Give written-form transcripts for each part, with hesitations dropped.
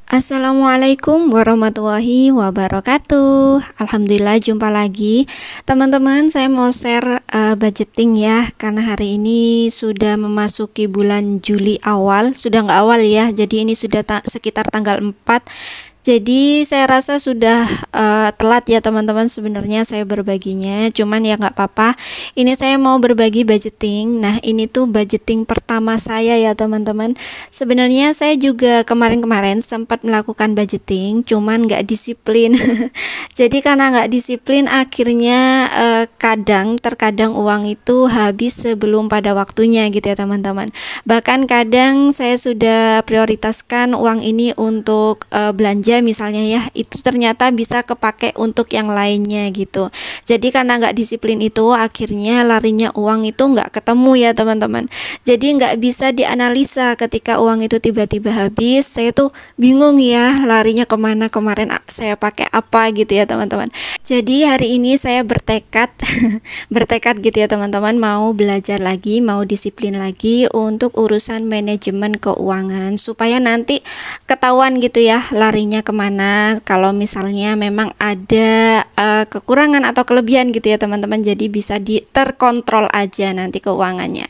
Assalamualaikum warahmatullahi wabarakatuh. Alhamdulillah jumpa lagi teman-teman. Saya mau share budgeting ya, karena hari ini sudah memasuki bulan Juli awal. Sudah nggak awal ya, jadi ini sudah sekitar tanggal 4. Jadi saya rasa sudah telat ya teman-teman sebenarnya saya berbaginya, cuman ya nggak apa-apa. Ini saya mau berbagi budgeting. Nah ini tuh budgeting pertama saya ya teman-teman. Sebenarnya saya juga kemarin-kemarin sempat melakukan budgeting, cuman nggak disiplin. Jadi karena nggak disiplin akhirnya terkadang uang itu habis sebelum pada waktunya gitu ya teman-teman. Bahkan kadang saya sudah prioritaskan uang ini untuk belanja misalnya ya, itu ternyata bisa kepake untuk yang lainnya gitu. Jadi karena nggak disiplin itu akhirnya larinya uang itu nggak ketemu ya teman-teman. Jadi nggak bisa dianalisa ketika uang itu tiba-tiba habis. Saya tuh bingung ya larinya kemana, kemarin saya pakai apa gitu ya teman-teman. Jadi hari ini saya bertekad bertekad gitu ya teman-teman, mau belajar lagi, mau disiplin lagi untuk urusan manajemen keuangan supaya nanti ketahuan gitu ya larinya kemana kalau misalnya memang ada kekurangan atau kelebihan gitu ya teman-teman. Jadi bisa terkontrol aja nanti keuangannya.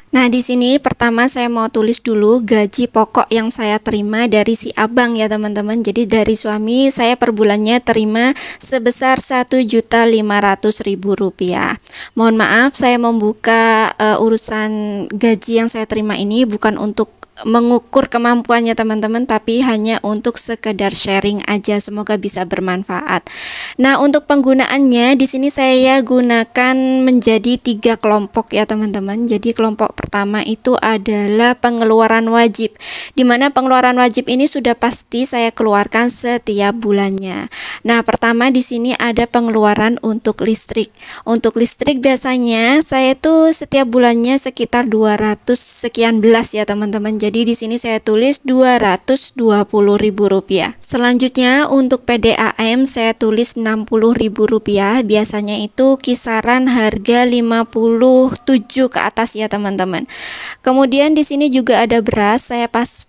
Nah, di sini pertama saya mau tulis dulu gaji pokok yang saya terima dari si abang ya teman-teman. Jadi dari suami saya per bulannya terima sebesar Rp1.500.000. Mohon maaf saya membuka urusan gaji yang saya terima ini bukan untuk mengukur kemampuannya teman-teman, tapi hanya untuk sekedar sharing aja, semoga bisa bermanfaat. Nah, untuk penggunaannya di sini saya gunakan menjadi 3 kelompok ya teman-teman. Jadi kelompok pertama itu adalah pengeluaran wajib, dimana pengeluaran wajib ini sudah pasti saya keluarkan setiap bulannya. Nah, pertama di sini ada pengeluaran untuk listrik. Untuk listrik biasanya saya tuh setiap bulannya sekitar 200 sekian belas ya teman-teman. Jadi di sini saya tulis Rp220.000. Selanjutnya untuk PDAM saya tulis Rp60.000. Biasanya itu kisaran harga 57 ke atas ya teman-teman. Kemudian di sini juga ada beras. Saya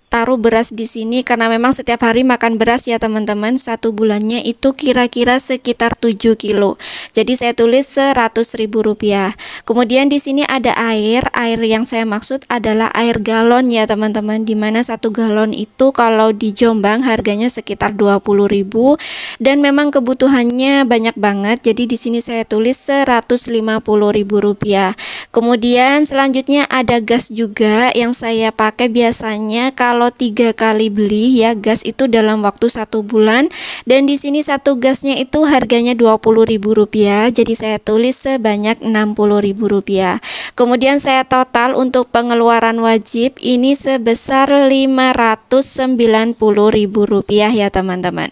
taruh beras di sini karena memang setiap hari makan beras ya teman-teman. Satu bulannya itu kira-kira sekitar 7 kilo. Jadi saya tulis Rp100.000. Kemudian di sini ada air. Air yang saya maksud adalah air galon ya teman-teman, dimana 1 galon itu kalau di Jombang harganya sekitar 20.000 dan memang kebutuhannya banyak banget. Jadi di sini saya tulis Rp150.000. Kemudian selanjutnya ada gas juga yang saya pakai biasanya kalau 3 kali beli ya gas itu dalam waktu 1 bulan, dan di sini satu gasnya itu harganya Rp20.000. Jadi saya tulis sebanyak Rp60.000. Kemudian saya total untuk pengeluaran wajib ini sebesar Rp590.000 ya teman-teman.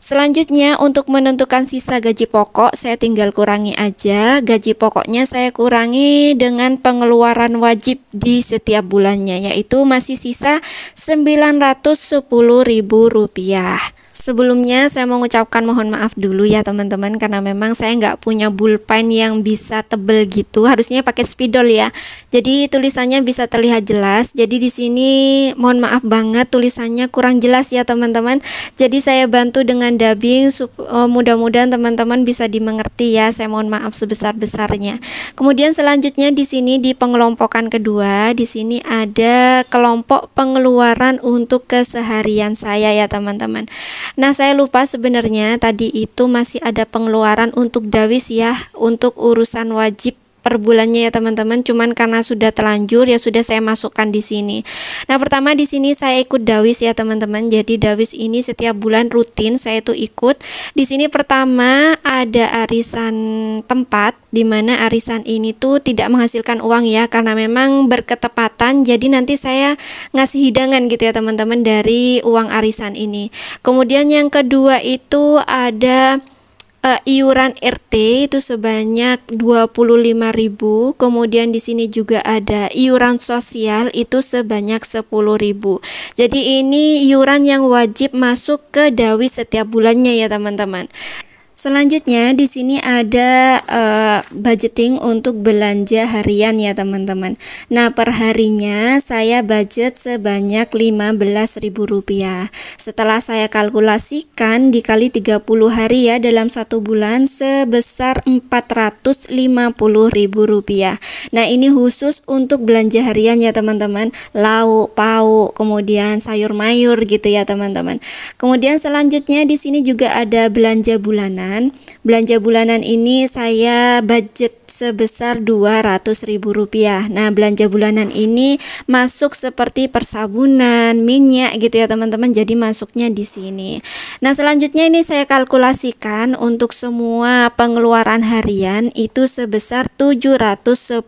Selanjutnya untuk menentukan sisa gaji pokok saya tinggal kurangi aja. Gaji pokoknya saya kurangi dengan pengeluaran wajib di setiap bulannya, yaitu masih sisa Rp910.000. Sebelumnya saya mau mengucapkan mohon maaf dulu ya teman-teman, karena memang saya nggak punya pulpen yang bisa tebel gitu, harusnya pakai spidol ya. Jadi tulisannya bisa terlihat jelas. Jadi di sini mohon maaf banget tulisannya kurang jelas ya teman-teman. Jadi saya bantu dengan dubbing, mudah-mudahan teman-teman bisa dimengerti ya. Saya mohon maaf sebesar-besarnya. Kemudian selanjutnya di sini di pengelompokan kedua, di sini ada kelompok pengeluaran untuk keseharian saya ya teman-teman. Nah, saya lupa sebenarnya tadi itu masih ada pengeluaran untuk dawis ya, untuk urusan wajib per bulannya ya teman-teman. Cuman karena sudah terlanjur ya sudah saya masukkan di sini. Nah, pertama di sini saya ikut dawis ya teman-teman. Jadi dawis ini setiap bulan rutin saya itu ikut. Di sini pertama ada arisan tempat, di mana arisan ini tuh tidak menghasilkan uang ya, karena memang berketepatan. Jadi nanti saya ngasih hidangan gitu ya teman-teman dari uang arisan ini. Kemudian yang kedua itu ada iuran RT itu sebanyak 25.000. Kemudian di sini juga ada iuran sosial itu sebanyak 10.000. Jadi ini iuran yang wajib masuk ke dawis setiap bulannya ya teman-teman. Selanjutnya di sini ada budgeting untuk belanja harian ya teman-teman. Nah, per harinya saya budget sebanyak Rp15.000. Setelah saya kalkulasikan dikali 30 hari ya dalam satu bulan sebesar Rp450.000. Nah, ini khusus untuk belanja harian ya teman-teman. Lauk, pauk, kemudian sayur mayur gitu ya teman-teman. Kemudian selanjutnya di sini juga ada belanja bulanan. Belanja bulanan ini saya budget sebesar Rp200.000. Nah, belanja bulanan ini masuk seperti persabunan, minyak gitu ya teman-teman. Jadi masuknya di sini. Nah, selanjutnya ini saya kalkulasikan untuk semua pengeluaran harian itu sebesar Rp710.000.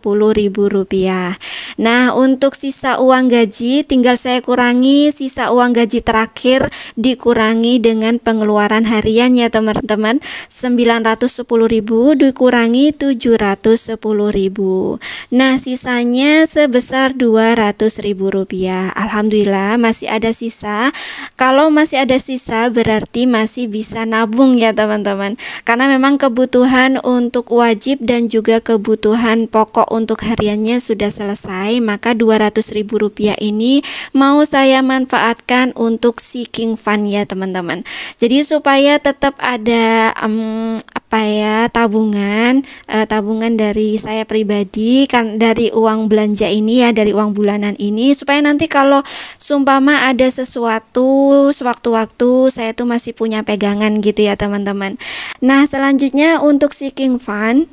Nah, untuk sisa uang gaji tinggal saya kurangi sisa uang gaji terakhir dikurangi dengan pengeluaran harian ya teman-teman. 910.000 dikurangi 710.000. Nah, sisanya sebesar Rp200.000. Alhamdulillah masih ada sisa. Kalau masih ada sisa berarti masih bisa nabung ya teman-teman. Karena memang kebutuhan untuk wajib dan juga kebutuhan pokok untuk hariannya sudah selesai, maka Rp200.000 ini mau saya manfaatkan untuk seeking fund ya teman-teman. Jadi supaya tetap ada tabungan dari saya pribadi kan, dari uang belanja ini ya, dari uang bulanan ini, supaya nanti kalau sumpama ada sesuatu sewaktu-waktu saya tuh masih punya pegangan gitu ya teman-teman. Nah, selanjutnya untuk seeking fund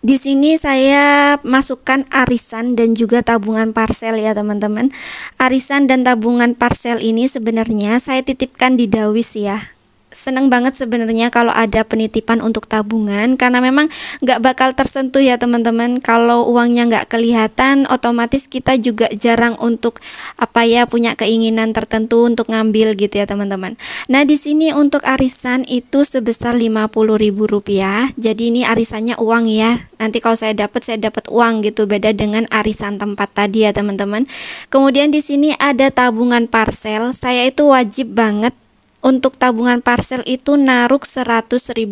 di sini saya masukkan arisan dan juga tabungan parsel ya teman-teman. Arisan dan tabungan parsel ini sebenarnya saya titipkan di Dawis ya. Seneng banget sebenarnya kalau ada penitipan untuk tabungan, karena memang nggak bakal tersentuh ya teman-teman. Kalau uangnya nggak kelihatan, otomatis kita juga jarang untuk punya keinginan tertentu untuk ngambil gitu ya teman-teman. Nah, di sini untuk arisan itu sebesar Rp50.000. Jadi ini arisannya uang ya. Nanti kalau saya dapat uang gitu, beda dengan arisan tempat tadi ya teman-teman. Kemudian di sini ada tabungan parsel. Saya itu wajib banget untuk tabungan parsel itu naruh Rp100.000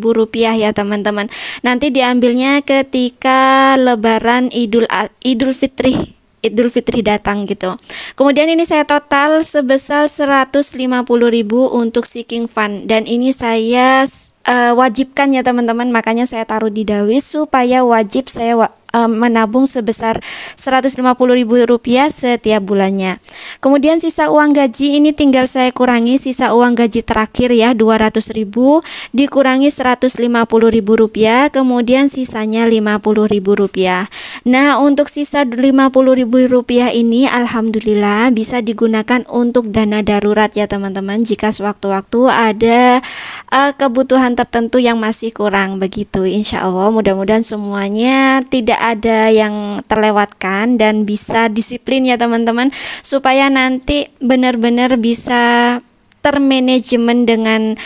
ya teman-teman. Nanti diambilnya ketika Lebaran Idul Fitri datang gitu. Kemudian ini saya total sebesar Rp150.000 untuk seeking fund, dan ini saya wajibkan ya teman-teman. Makanya saya taruh di Dawis supaya wajib saya menabung sebesar Rp150.000 setiap bulannya. Kemudian sisa uang gaji ini tinggal saya kurangi sisa uang gaji terakhir ya, Rp200.000 dikurangi Rp150.000, kemudian sisanya Rp50.000. Nah, untuk sisa Rp50.000 ini alhamdulillah bisa digunakan untuk dana darurat ya teman-teman, jika sewaktu-waktu ada kebutuhan tertentu yang masih kurang begitu. Insya Allah mudah-mudahan semuanya tidak ada yang terlewatkan dan bisa disiplin ya teman-teman, supaya nanti benar-benar bisa termanajemen dengan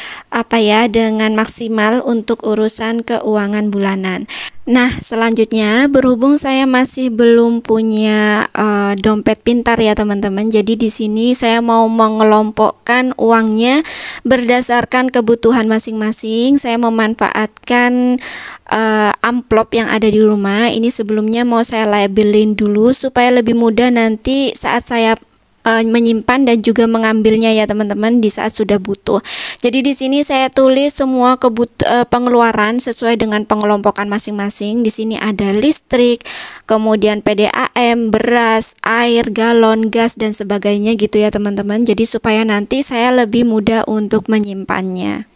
dengan maksimal untuk urusan keuangan bulanan. Nah, selanjutnya berhubung saya masih belum punya dompet pintar ya teman-teman. Jadi di sini saya mau mengelompokkan uangnya berdasarkan kebutuhan masing-masing. Saya memanfaatkan amplop yang ada di rumah. Ini sebelumnya mau saya labelin dulu supaya lebih mudah nanti saat saya menyimpan dan juga mengambilnya ya teman-teman di saat sudah butuh. Jadi di sini saya tulis semua pengeluaran sesuai dengan pengelompokan masing-masing. Di sini ada listrik, kemudian PDAM, beras, air, galon, gas dan sebagainya gitu ya teman-teman. Jadi supaya nanti saya lebih mudah untuk menyimpannya.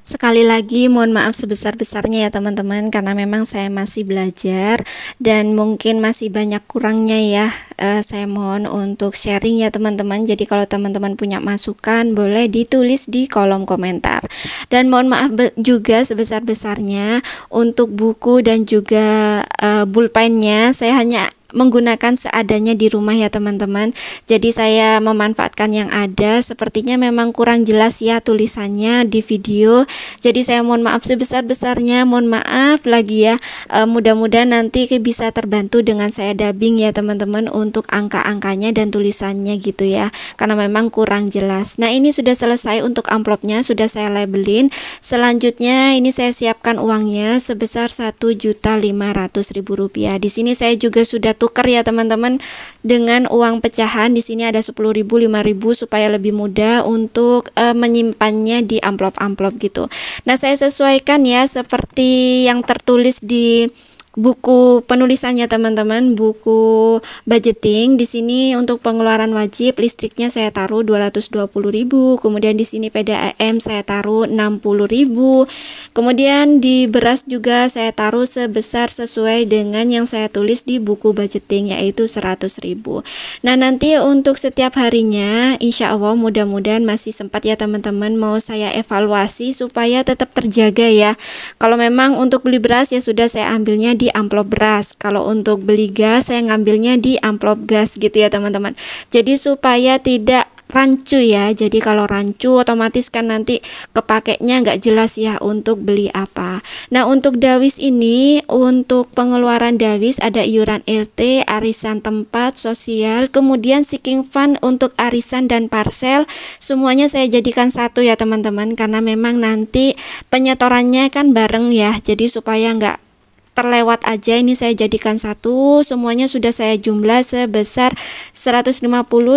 Sekali lagi mohon maaf sebesar-besarnya ya teman-teman, karena memang saya masih belajar dan mungkin masih banyak kurangnya ya. Saya mohon untuk sharing ya teman-teman. Jadi kalau teman-teman punya masukan boleh ditulis di kolom komentar. Dan mohon maaf juga sebesar-besarnya untuk buku dan juga pulpennya saya hanya menggunakan seadanya di rumah ya teman-teman. Jadi saya memanfaatkan yang ada. Sepertinya memang kurang jelas ya tulisannya di video. Jadi saya mohon maaf sebesar-besarnya, mohon maaf lagi ya. Mudah-mudahan nanti bisa terbantu dengan saya dubbing ya teman-teman untuk angka-angkanya dan tulisannya gitu ya. Karena memang kurang jelas. Nah, ini sudah selesai untuk amplopnya, sudah saya labelin. Selanjutnya ini saya siapkan uangnya sebesar Rp1.500.000. Di sini saya juga sudah tukar ya teman-teman dengan uang pecahan. Di sini ada 10.000, 5.000 supaya lebih mudah untuk menyimpannya di amplop-amplop gitu. Nah, saya sesuaikan ya seperti yang tertulis di buku penulisannya teman-teman, buku budgeting. Di sini untuk pengeluaran wajib listriknya saya taruh 220.000, kemudian di sini PDAM saya taruh 60.000, kemudian di beras juga saya taruh sebesar sesuai dengan yang saya tulis di buku budgeting, yaitu 100.000. Nah, nanti untuk setiap harinya insya Allah mudah-mudahan masih sempat ya teman-teman, mau saya evaluasi supaya tetap terjaga ya. Kalau memang untuk beli beras ya sudah saya ambilnya di amplop beras. Kalau untuk beli gas saya ngambilnya di amplop gas gitu ya teman-teman. Jadi supaya tidak rancu ya. Jadi kalau rancu otomatis kan nanti kepakainya nggak jelas ya untuk beli apa. Nah, untuk dawis ini, untuk pengeluaran dawis ada iuran RT, arisan tempat, sosial, kemudian sinking fund untuk arisan dan parcel. Semuanya saya jadikan satu ya teman-teman, karena memang nanti penyetorannya kan bareng ya. Jadi supaya nggak terlewat aja, ini saya jadikan satu. Semuanya sudah saya jumlah sebesar 150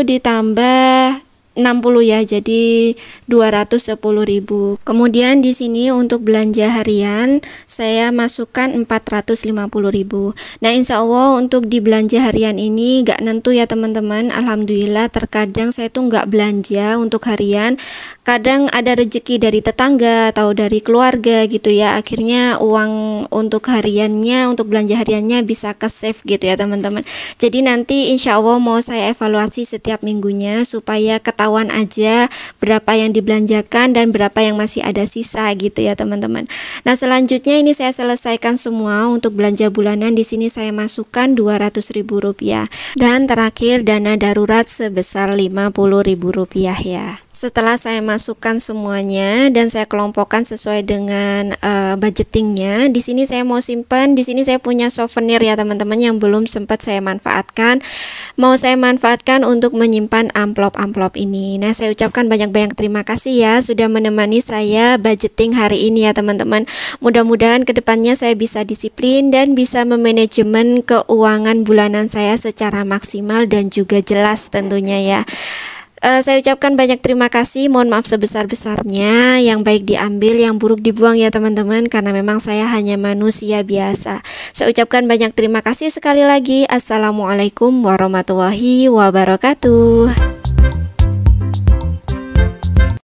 ditambah 60 ya, jadi 210.000. Kemudian di sini untuk belanja harian saya masukkan 450.000. Nah, insya Allah untuk di belanja harian ini gak nentu ya teman-teman. Alhamdulillah terkadang saya tuh gak belanja untuk harian, kadang ada rezeki dari tetangga atau dari keluarga gitu ya, akhirnya uang untuk hariannya, untuk belanja hariannya bisa ke save gitu ya teman-teman. Jadi nanti insya Allah mau saya evaluasi setiap minggunya supaya ketahuan aja berapa yang dibelanjakan dan berapa yang masih ada sisa gitu ya teman-teman. Nah, selanjutnya ini saya selesaikan semua untuk belanja bulanan. Di sini saya masukkan Rp200.000 dan terakhir dana darurat sebesar Rp50.000 ya. Setelah saya masukkan semuanya dan saya kelompokkan sesuai dengan budgetingnya, di sini saya mau simpan. Di sini saya punya souvenir ya teman-teman yang belum sempat saya manfaatkan. Mau saya manfaatkan untuk menyimpan amplop-amplop ini. Nah, saya ucapkan banyak-banyak terima kasih ya sudah menemani saya budgeting hari ini ya teman-teman. Mudah-mudahan kedepannya saya bisa disiplin dan bisa memanajemen keuangan bulanan saya secara maksimal dan juga jelas tentunya ya. Saya ucapkan banyak terima kasih, mohon maaf sebesar-besarnya, yang baik diambil, yang buruk dibuang ya teman-teman, karena memang saya hanya manusia biasa. Saya ucapkan banyak terima kasih sekali lagi. Assalamualaikum warahmatullahi wabarakatuh.